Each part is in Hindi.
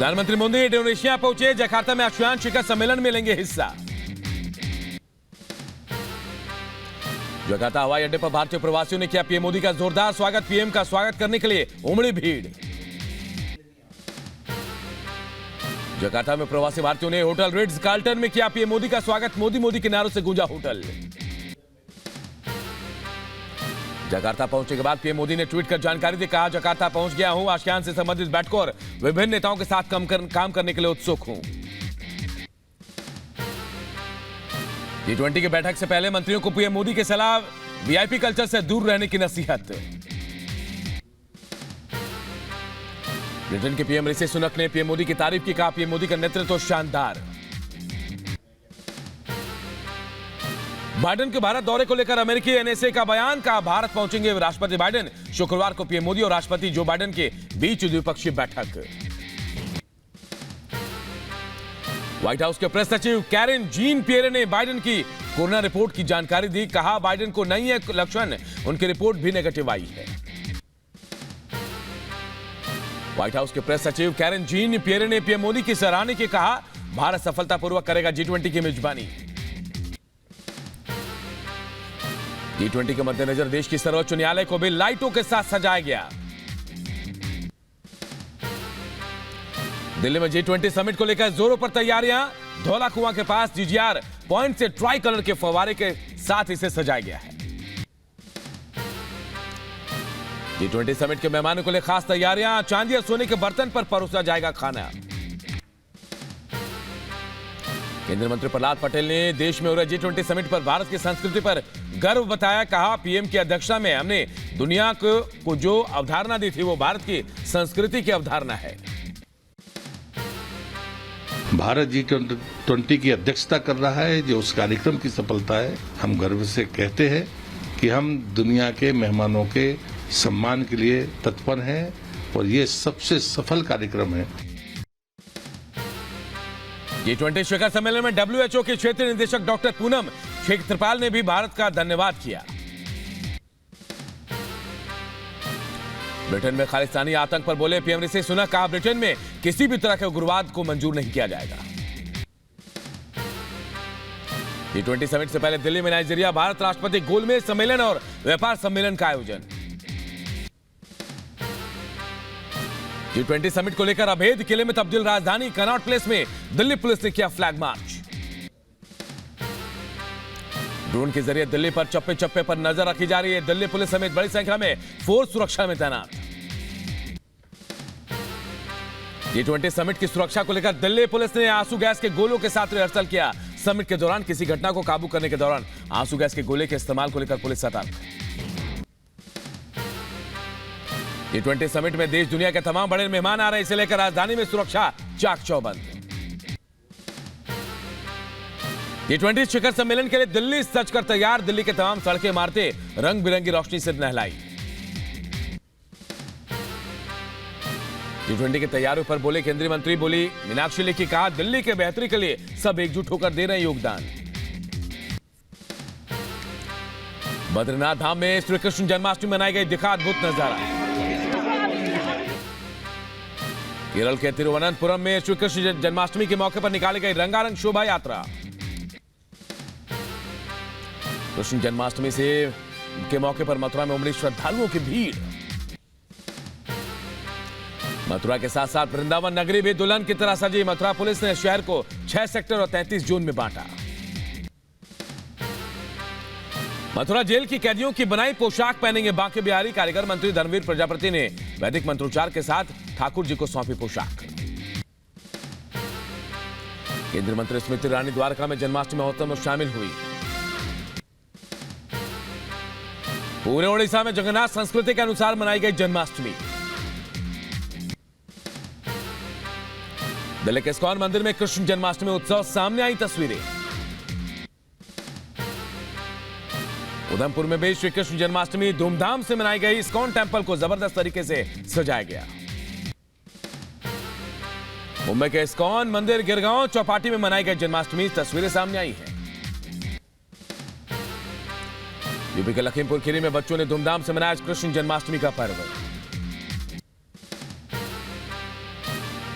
प्रधानमंत्री मोदी इंडोनेशिया पहुंचे। जकार्ता में आसियान शिखर सम्मेलन में लेंगे हिस्सा। जकार्ता हवाई अड्डे पर भारतीय प्रवासियों ने किया पीएम मोदी का जोरदार स्वागत। पीएम का स्वागत करने के लिए उमड़ी भीड़। जकार्ता में प्रवासी भारतीयों ने होटल रिट्ज कार्ल्टन में किया पीएम मोदी का स्वागत। मोदी मोदी के नारों से गूंजा होटल। जकार्ता पहुंचने के बाद पीएम मोदी ने ट्वीट कर जानकारी दी। कहा, जकार्ता पहुंच गया हूं। आसियान से संबंधित बैठकों और विभिन्न नेताओं के साथ काम करने के लिए उत्सुक हूं। G20 की बैठक से पहले मंत्रियों को पीएम मोदी की सलाह। वीआईपी कल्चर से दूर रहने की नसीहत। ब्रिटेन के पीएम ऋषि सुनक ने पीएम मोदी की तारीफ की। कहा, पीएम मोदी का नेतृत्व शानदार। बाइडेन के भारत दौरे को लेकर अमेरिकी एनएसए का बयान। कहा, भारत पहुंचेंगे राष्ट्रपति बाइडेन। शुक्रवार को पीएम मोदी और राष्ट्रपति जो बाइडेन के बीच द्विपक्षीय बैठक। व्हाइट हाउस के प्रेस सचिव कैरेन जीन पियरे ने बाइडेन की कोरोना रिपोर्ट की जानकारी दी। कहा, बाइडेन को नहीं है लक्षण, उनकी रिपोर्ट भी नेगेटिव आई है। व्हाइट हाउस के प्रेस सचिव कैरेन जीन पियरे ने पीएम मोदी की सराहना की। कहा, भारत सफलतापूर्वक करेगा G20 की मेजबानी। G20 के मद्देनजर देश की सर्वोच्च न्यायालय को भी लाइटों के साथ सजाया गया। दिल्ली में G20 समिट को लेकर जोरों पर तैयारियां। धौला कुआं के पास जीजीआर पॉइंट से ट्राई कलर के फव्वारे के साथ इसे सजाया गया है। G20 समिट के मेहमानों के लिए खास तैयारियां। चांदी और सोने के बर्तन पर परोसा जाएगा खाना। केंद्रीय मंत्री प्रहलाद पटेल ने देश में हो रहे G20 समिट पर भारत की संस्कृति पर गर्व बताया। कहा, पीएम की अध्यक्षता में हमने दुनिया को जो अवधारणा दी थी वो भारत की संस्कृति की अवधारणा है। भारत G20 की अध्यक्षता कर रहा है, जो उस कार्यक्रम की सफलता है। हम गर्व से कहते हैं कि हम दुनिया के मेहमानों के सम्मान के लिए तत्पर हैं और ये सबसे सफल कार्यक्रम है। G20 शिखर सम्मेलन में WHO के क्षेत्रीय निदेशक डॉक्टर पूनम क्षेत्रपाल ने भी भारत का धन्यवाद किया। ब्रिटेन में खालिस्तानी आतंक पर बोले पीएम ऋषि सुनक। कहा, ब्रिटेन में किसी भी तरह के उग्रवाद को मंजूर नहीं किया जाएगा। G20 समिट से पहले दिल्ली में नाइजीरिया भारत राष्ट्रपति गोलमेज सम्मेलन और व्यापार सम्मेलन का आयोजन। G20 समिट को लेकर अभेद किले में तब्दील राजधानी कनॉट प्लेस में दिल्ली पुलिस ने किया फ्लैग मार्च। ड्रोन के जरिए दिल्ली पर चप्पे चप्पे पर नजर रखी जा रही है। दिल्ली पुलिस समेत बड़ी संख्या में फोर्स सुरक्षा में तैनात। G20 समिट की सुरक्षा को लेकर दिल्ली पुलिस ने आंसू गैस के गोलों के साथ रिहर्सल किया। समिट के दौरान किसी घटना को काबू करने के दौरान आंसू गैस के गोले के इस्तेमाल को लेकर पुलिस सतर्क। G20 समिट में देश दुनिया के तमाम बड़े मेहमान आ रहे हैं, इसे लेकर राजधानी में सुरक्षा चाक चौबंद। G20 शिखर सम्मेलन के लिए दिल्ली सज कर तैयार। दिल्ली के तमाम सड़कें इमारतें रंग बिरंगी रोशनी से नहलाई। G20 की तैयारियों पर बोले केंद्रीय मंत्री बोली मीनाक्षी लेखी। कहा, दिल्ली के बेहतरी के लिए सब एकजुट होकर दे रहे हैं योगदान। बद्रीनाथ धाम में श्री कृष्ण जन्माष्टमी मनाई गई, दिखा अद्भुत नजारा। केरल के तिरुवनंतपुरम में श्री कृष्ण जन्माष्टमी के मौके पर निकाली गई रंगारंग शोभा यात्रा। कृष्ण जन्माष्टमी के मौके पर मथुरा में उमड़ी श्रद्धालुओं की भीड़। मथुरा के साथ साथ वृंदावन नगरी भी दुल्हन की तरह सजी। मथुरा पुलिस ने शहर को 6 सेक्टर और 33 जोन में बांटा। मथुरा जेल की कैदियों की बनाई पोशाक पहनेंगे बांके बिहारी। कारीगर मंत्री धर्मवीर प्रजापति ने वैदिक मंत्रोच्चार के साथ ठाकुर जी को सौंपी पोशाक। केंद्रीय मंत्री स्मृति ईरानी द्वारका में जन्माष्टमी महोत्सव में शामिल हुई। पूरे ओडिशा में जगन्नाथ संस्कृति के अनुसार मनाई गई जन्माष्टमी। दिल्ली के इस्कॉन मंदिर में कृष्ण जन्माष्टमी उत्सव, सामने आई तस्वीरें। उधमपुर में भी श्री कृष्ण जन्माष्टमी धूमधाम से मनाई गई। इस्कॉन टेंपल को जबरदस्त तरीके से सजाया गया। मुंबई के इस्कॉन मंदिर गिरगांव चौपाटी में मनाई गई जन्माष्टमी, तस्वीरें सामने आई हैं। यूपी के लखीमपुर खीरी में बच्चों ने धूमधाम से मनाया कृष्ण जन्माष्टमी का पर्व।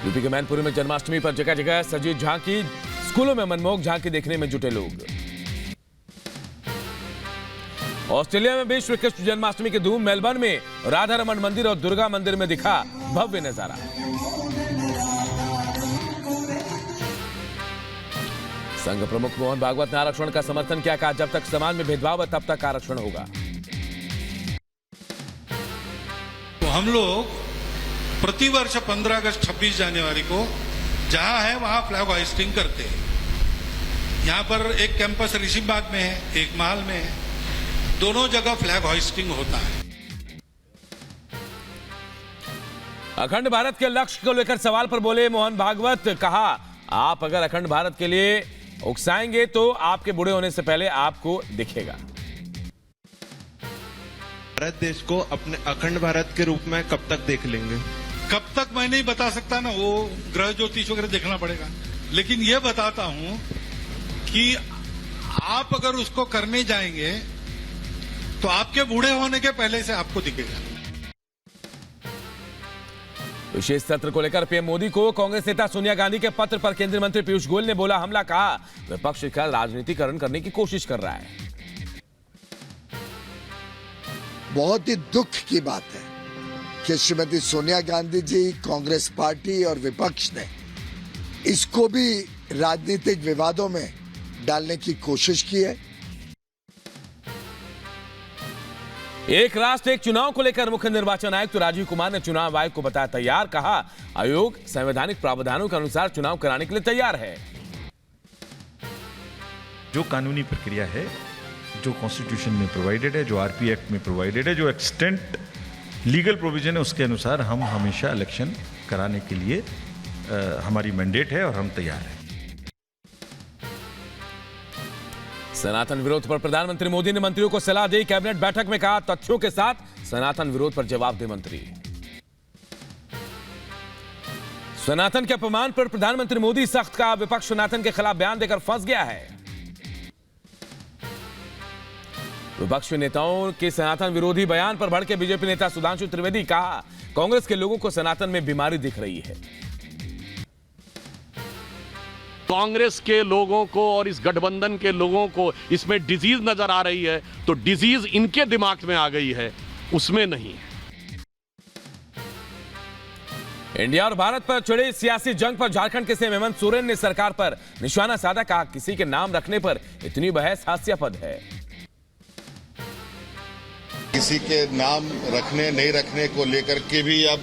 यूपी के मैनपुरी में जन्माष्टमी पर जगह जगह सजी झांकी, स्कूलों में मनमोहक झांकी देखने में जुटे लोग। ऑस्ट्रेलिया में विश्व कृष्ण जन्माष्टमी की धूम, मेलबर्न में राधा रमन मंदिर और दुर्गा मंदिर में दिखा भव्य नजारा। संघ प्रमुख मोहन भागवत ने आरक्षण का समर्थन किया, कहा जब तक समाज में भेदभाव है तब तक आरक्षण होगा। तो हम लोग प्रतिवर्ष 15 अगस्त 26 जनवरी को जहां है वहां फ्लैग होइस्टिंग करते हैं। यहां पर एक कैंपस ऋषिबाग में है, एक महल में है, दोनों जगह फ्लैग होइस्टिंग होता है। अखंड भारत के लक्ष्य को लेकर सवाल पर बोले मोहन भागवत, कहा आप अगर अखंड भारत के लिए उकसाएंगे तो आपके बूढ़े होने से पहले आपको दिखेगा। भारत देश को अपने अखंड भारत के रूप में कब तक देख लेंगे? कब तक मैं नहीं बता सकता ना, वो ग्रह ज्योतिष वगैरह देखना पड़ेगा। लेकिन ये बताता हूं कि आप अगर उसको करने जाएंगे तो आपके बूढ़े होने के पहले से आपको दिखेगा। विशेष सत्र को लेकर पीएम मोदी को कांग्रेस नेता सोनिया गांधी के पत्र पर केंद्रीय मंत्री पीयूष गोयल ने बोला हमला, कहा विपक्ष का राजनीतिकरण करने की कोशिश कर रहा है। बहुत ही दुख की बात है कि श्रीमती सोनिया गांधी जी, कांग्रेस पार्टी और विपक्ष ने इसको भी राजनीतिक विवादों में डालने की कोशिश की है। एक राष्ट्र एक चुनाव को लेकर मुख्य निर्वाचन आयुक्त राजीव कुमार ने चुनाव आयोग को बताया तैयार, कहा आयोग संवैधानिक प्रावधानों के अनुसार चुनाव कराने के लिए तैयार है। जो कानूनी प्रक्रिया है, जो कॉन्स्टिट्यूशन में प्रोवाइडेड है, जो आरपी एक्ट में प्रोवाइडेड है, जो एक्सटेंट लीगल प्रोविजन है, उसके अनुसार हम हमेशा इलेक्शन कराने के लिए हमारी मैंडेट है और हम तैयार हैं। सनातन विरोध पर प्रधानमंत्री मोदी ने मंत्रियों को सलाह दी, कैबिनेट बैठक में कहा तथ्यों के साथ सनातन विरोध पर जवाब दे मंत्री। सनातन के अपमान पर प्रधानमंत्री मोदी सख्त, कहा विपक्ष सनातन के खिलाफ बयान देकर फंस गया है। विपक्षी नेताओं के सनातन विरोधी बयान पर भड़के बीजेपी नेता सुधांशु त्रिवेदी, कहा कांग्रेस के लोगों को सनातन में बीमारी दिख रही है। कांग्रेस के लोगों को और इस गठबंधन के लोगों को इसमें डिजीज नजर आ रही है, तो डिजीज इनके दिमाग में आ गई है, उसमें नहीं है। इंडिया और भारत पर छिड़ी सियासी जंग पर झारखंड के सीएम हेमंत सोरेन ने सरकार पर निशाना साधा, कहा किसी के नाम रखने पर इतनी बहस हास्यास्पद है। किसी के नाम रखने नहीं रखने को लेकर के भी अब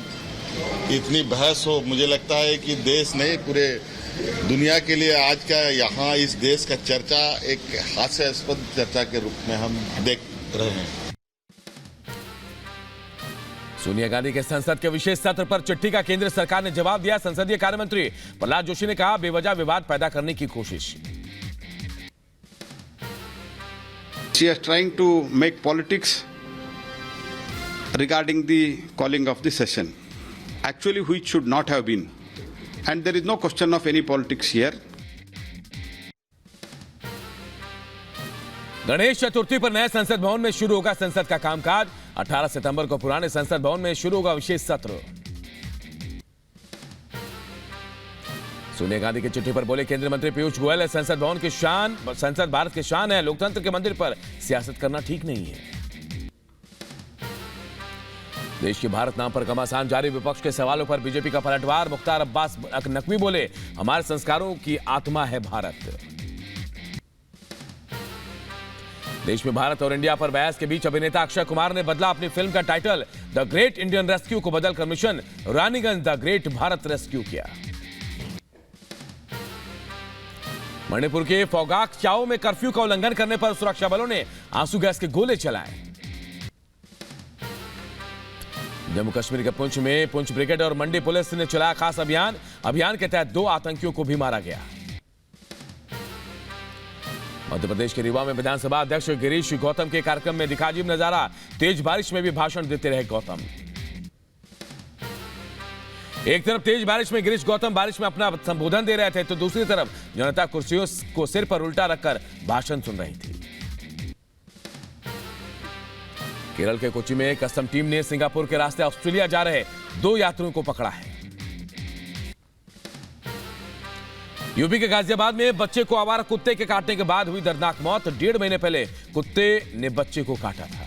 इतनी बहस हो, मुझे लगता है कि देश नहीं पूरे दुनिया के लिए आज का यहाँ इस देश का चर्चा एक हास्यास्पद चर्चा के रूप में हम देख रहे हैं। सोनिया गांधी के संसद के विशेष सत्र पर चिट्ठी का केंद्र सरकार ने जवाब दिया। संसदीय कार्य मंत्री प्रहलाद जोशी ने कहा बेवजह विवाद पैदा करने की कोशिश। She is trying to make politics regarding the calling of the session, actually which should not have been, and there is no question of any politics here. Ganesh Chaturthi पर नए संसद भवन में शुरू होगा संसद का कामकाज। 18 सितंबर को पुराने संसद भवन में शुरू होगा विशेष सत्र। सोनिया गांधी की चिट्ठी पर बोले केंद्रीय मंत्री पीयूष गोयल, संसद भवन की शान, संसद भारत की शान है, लोकतंत्र के मंदिर पर सियासत करना ठीक नहीं है। देश के भारत नाम पर घमासान जारी, विपक्ष के सवालों पर बीजेपी का पलटवार। मुख्तार अब्बास नकवी बोले हमारे संस्कारों की आत्मा है भारत। देश में भारत और इंडिया पर बहस के बीच अभिनेता अक्षय कुमार ने बदला अपनी फिल्म का title, the great Indian rescue को बदलकर mission Raniganj the great Bharat rescue किया। मणिपुर के फोगाक चाओ में कर्फ्यू का उल्लंघन करने पर सुरक्षा बलों ने आंसू गैस के गोले चलाए। जम्मू कश्मीर के पुंछ में पुंछ ब्रिगेड और मंडी पुलिस ने चलाया खास अभियान। अभियान के तहत 2 आतंकियों को भी मारा गया। मध्य प्रदेश के रीवा में विधानसभा अध्यक्ष गिरीश गौतम के कार्यक्रम में दिखा अजीब नजारा। तेज बारिश में भी भाषण देते रहे गौतम। एक तरफ तेज बारिश में गिरीश गौतम बारिश में अपना संबोधन दे रहे थे, तो दूसरी तरफ जनता कुर्सियों को सिर पर उल्टा रखकर भाषण सुन रही थी। केरल के कोच्चि में कस्टम टीम ने सिंगापुर के रास्ते ऑस्ट्रेलिया जा रहे 2 यात्रियों को पकड़ा है। यूपी के गाजियाबाद में बच्चे को आवारा कुत्ते के काटने के बाद हुई दर्दनाक मौत। 1.5 महीने पहले कुत्ते ने बच्चे को काटा था।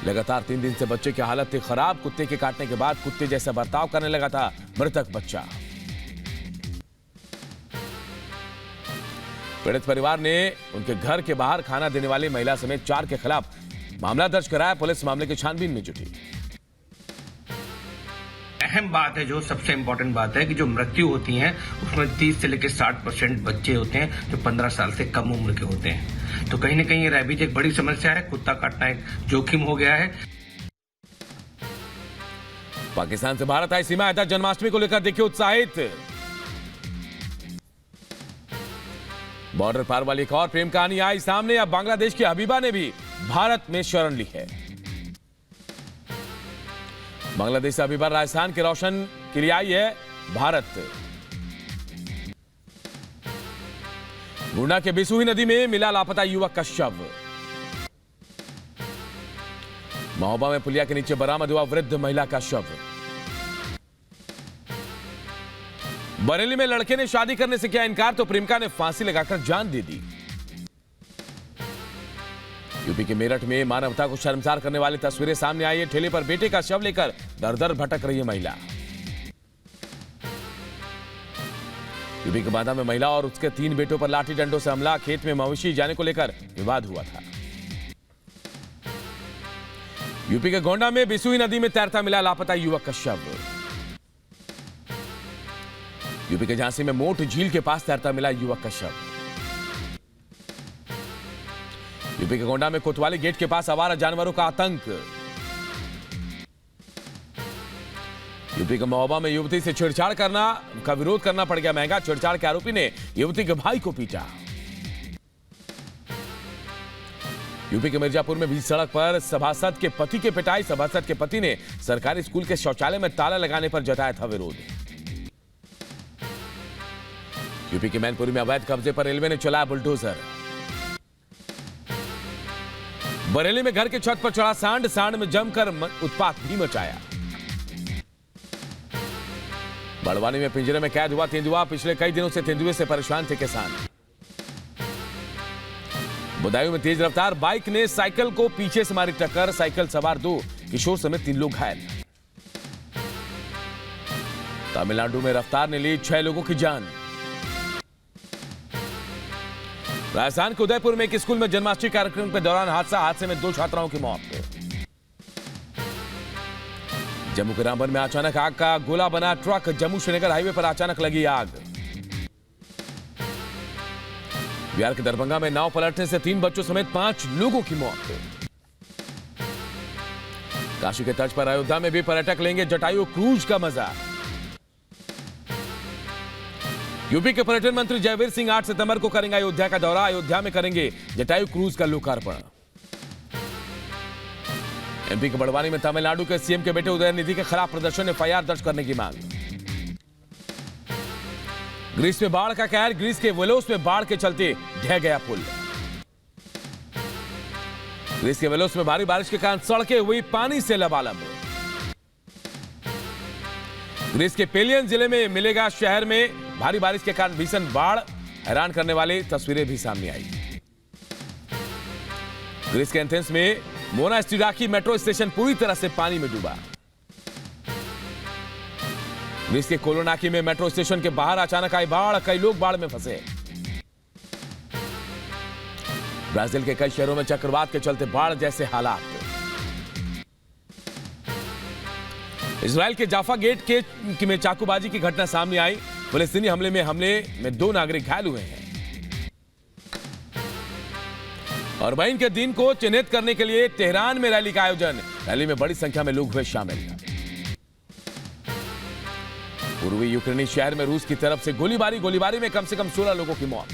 लगातार 3 दिन से बच्चे की हालत थी खराब। कुत्ते के काटने के बाद कुत्ते जैसा बर्ताव करने लगा था मृतक बच्चा। पीड़ित परिवार ने उनके घर के बाहर खाना देने वाली महिला समेत 4 के खिलाफ मामला दर्ज कराया। पुलिस मामले की छानबीन में जुटी। अहम बात है, जो सबसे इम्पोर्टेंट बात है कि जो मृत्यु होती हैं उसमें 30 से लेकर 60% बच्चे होते हैं जो 15 साल से कम उम्र के होते हैं। तो कहीं ना कहीं ये रैबीज एक बड़ी समस्या है। कुत्ता काटना एक जोखिम हो गया है। पाकिस्तान से भारत आई सीमा आयता जन्माष्टमी को लेकर देखिए उत्साहित। बॉर्डर पार वाली एक और प्रेम कहानी आई सामने। अब बांग्लादेश की हबीबा ने भी भारत में शरण ली है। बांग्लादेश से हबीबा राजस्थान के रोशन के लिए आई है भारत। गुंडा के बिसुही नदी में मिला लापता युवक का शव। महोबा में पुलिया के नीचे बरामद हुआ वृद्ध महिला का शव। बरेली में लड़के ने शादी करने से किया इनकार तो प्रेमिका ने फांसी लगाकर जान दे दी। यूपी के मेरठ में मानवता को शर्मसार करने वाली तस्वीरें सामने आई है। ठेले पर बेटे का शव लेकर दर-दर भटक रही है महिला। यूपी के बांदा में महिला और उसके 3 बेटों पर लाठी डंडों से हमला। खेत में मवेशी जाने को लेकर विवाद हुआ था। यूपी के गोंडा में बिसुही नदी में तैरता मिला लापता युवक का शव। यूपी के झांसी में मोट झील के पास तैरता मिला युवक का शव। यूपी के गोंडा में कोतवाली गेट के पास आवारा जानवरों का आतंक। यूपी के महोबा में युवती से छेड़छाड़ का विरोध करना पड़ गया महंगा। छेड़छाड़ के आरोपी ने युवती के भाई को पीटा। यूपी के मिर्जापुर में बीच सड़क पर सभासद के पति के पिटाई। सभासद के पति ने सरकारी स्कूल के शौचालय में ताला लगाने पर जताया था विरोध। यूपी के मैनपुरी में अवैध कब्जे पर रेलवे ने चलाया बुलडोजर। बरेली में घर के छत पर चढ़ा सांड। सांड में जमकर उत्पात भी मचाया। बड़वानी में पिंजरे में कैद हुआ तेंदुआ। पिछले कई दिनों से तेंदुए से परेशान थे किसान। बदायूं में तेज रफ्तार बाइक ने साइकिल को पीछे से मारी टक्कर। साइकिल सवार 2 किशोर समेत 3 लोग घायल। तमिलनाडु में रफ्तार ने ली 6 लोगों की जान। राजस्थान के उदयपुर में एक स्कूल में जन्माष्टमी कार्यक्रम के दौरान हादसे में 2 छात्राओं की मौत। जम्मू के रामबन में अचानक आग का गोला बना ट्रक। जम्मू श्रीनगर हाईवे पर अचानक लगी आग। बिहार के दरभंगा में नाव पलटने से 3 बच्चों समेत 5 लोगों की मौत। काशी के तर्ज पर अयोध्या में भी पर्यटक लेंगे जटायु क्रूज का मजा। यूपी के पर्यटन मंत्री जयवीर सिंह 8 सितंबर को करेंगे अयोध्या का दौरा। अयोध्या में करेंगे जटायु क्रूज का लोकार्पण। एमपी के बड़वानी में तमिलनाडु के सीएम के बेटे उदयनिधि के खिलाफ प्रदर्शन। एफआईआर दर्ज करने की मांग। ग्रीस में बाढ़ का कहर। ग्रीस के वेलोस में बाढ़ के चलते ढह गया पुल। ग्रीस के वेलोस में भारी बारिश के कारण सड़कें हुई पानी से लबालब। ग्रीस के पेलियन जिले में मिलेगा शहर में भारी बारिश के कारण भीषण बाढ़। हैरान करने वाली तस्वीरें भी सामने आई। ग्रीस के एथेंस में मोनास्टिराकी मेट्रो स्टेशन पूरी तरह से पानी में डूबा। ग्रीस के कोलोनाकी में मेट्रो स्टेशन के बाहर अचानक आई बाढ़। कई लोग बाढ़ में फंसे। ब्राजील के कई शहरों में चक्रवात के चलते बाढ़ जैसे हालात। इजराइल के जाफा गेट में चाकूबाजी की घटना सामने आई। फिलिस्तीनी हमले में 2 नागरिक घायल हुए हैं। और वहीं के दिन को चिन्हित करने के लिए तेहरान में रैली का आयोजन। रैली में बड़ी संख्या में लोग हुए शामिल। पूर्वी यूक्रेनी शहर में रूस की तरफ से गोलीबारी में कम से कम 16 लोगों की मौत।